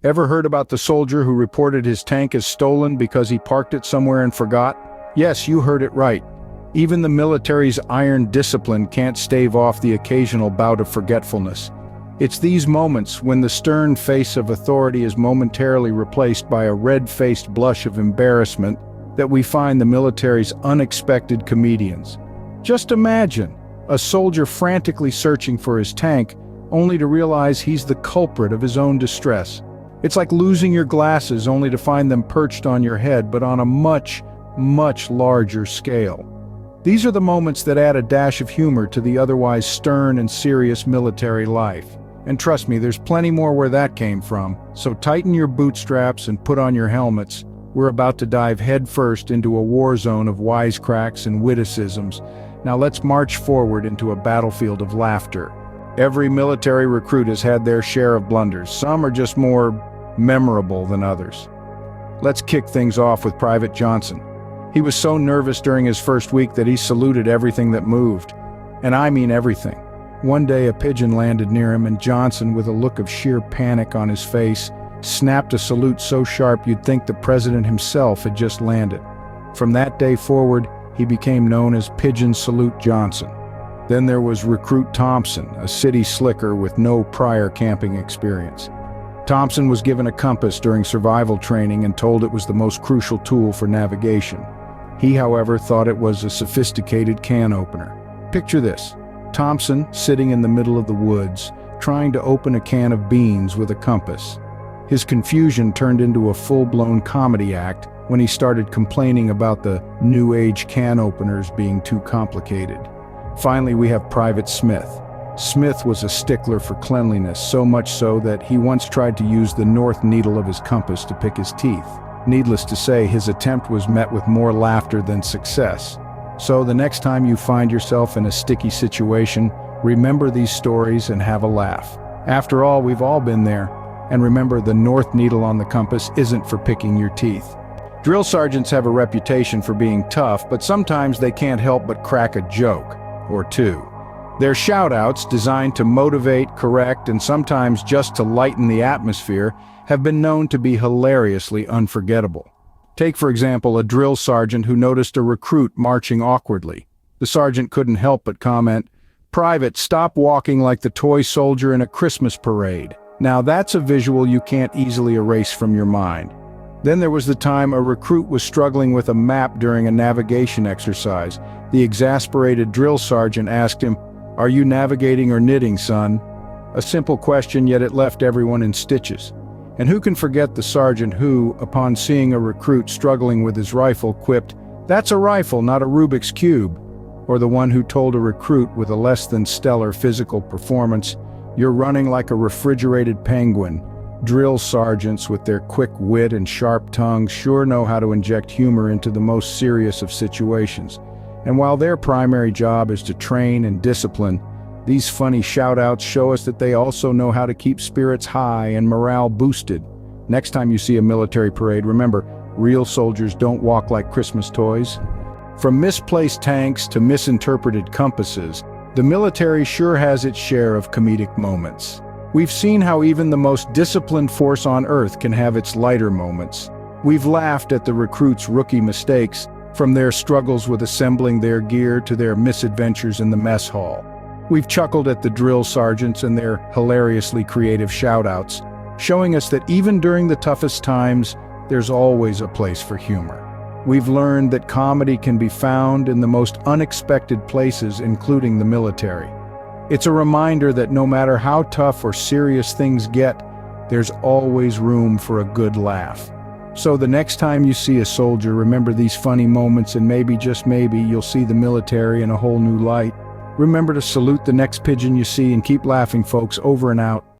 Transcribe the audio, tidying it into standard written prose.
Ever heard about the soldier who reported his tank as stolen because he parked it somewhere and forgot? Yes, you heard it right. Even the military's iron discipline can't stave off the occasional bout of forgetfulness. It's these moments when the stern face of authority is momentarily replaced by a red-faced blush of embarrassment that we find the military's unexpected comedians. Just imagine a soldier frantically searching for his tank, only to realize he's the culprit of his own distress. It's like losing your glasses only to find them perched on your head, but on a much, much larger scale. These are the moments that add a dash of humor to the otherwise stern and serious military life. And trust me, there's plenty more where that came from, so tighten your bootstraps and put on your helmets. We're about to dive headfirst into a war zone of wisecracks and witticisms. Now let's march forward into a battlefield of laughter. Every military recruit has had their share of blunders. Some are just more memorable than others. Let's kick things off with Private Johnson. He was so nervous during his first week that he saluted everything that moved. And I mean everything. One day a pigeon landed near him and Johnson, with a look of sheer panic on his face, snapped a salute so sharp you'd think the president himself had just landed. From that day forward, he became known as Pigeon Salute Johnson. Then there was Recruit Thompson, a city slicker with no prior camping experience. Thompson was given a compass during survival training and told it was the most crucial tool for navigation. He, however, thought it was a sophisticated can opener. Picture this: Thompson sitting in the middle of the woods, trying to open a can of beans with a compass. His confusion turned into a full-blown comedy act when he started complaining about the new age can openers being too complicated. Finally, we have Private Smith. Smith was a stickler for cleanliness, so much so that he once tried to use the north needle of his compass to pick his teeth. Needless to say, his attempt was met with more laughter than success. So the next time you find yourself in a sticky situation, remember these stories and have a laugh. After all, we've all been there. And remember, the north needle on the compass isn't for picking your teeth. Drill sergeants have a reputation for being tough, but sometimes they can't help but crack a joke or two. Their shout-outs, designed to motivate, correct, and sometimes just to lighten the atmosphere, have been known to be hilariously unforgettable. Take, for example, a drill sergeant who noticed a recruit marching awkwardly. The sergeant couldn't help but comment, "Private, stop walking like the toy soldier in a Christmas parade." Now that's a visual you can't easily erase from your mind. Then there was the time a recruit was struggling with a map during a navigation exercise. The exasperated drill sergeant asked him, "Are you navigating or knitting, son?" A simple question, yet it left everyone in stitches. And who can forget the sergeant who, upon seeing a recruit struggling with his rifle, quipped, "That's a rifle, not a Rubik's Cube." Or the one who told a recruit with a less than stellar physical performance, "You're running like a refrigerated penguin." Drill sergeants, with their quick wit and sharp tongues, sure know how to inject humor into the most serious of situations. And while their primary job is to train and discipline, these funny shout-outs show us that they also know how to keep spirits high and morale boosted. Next time you see a military parade, remember, real soldiers don't walk like Christmas toys. From misplaced tanks to misinterpreted compasses, the military sure has its share of comedic moments. We've seen how even the most disciplined force on earth can have its lighter moments. We've laughed at the recruits' rookie mistakes, from their struggles with assembling their gear to their misadventures in the mess hall. We've chuckled at the drill sergeants and their hilariously creative shout-outs, showing us that even during the toughest times, there's always a place for humor. We've learned that comedy can be found in the most unexpected places, including the military. It's a reminder that no matter how tough or serious things get, there's always room for a good laugh. So the next time you see a soldier, remember these funny moments, and maybe, just maybe, you'll see the military in a whole new light. Remember to salute the next pigeon you see and keep laughing, folks. Over and out.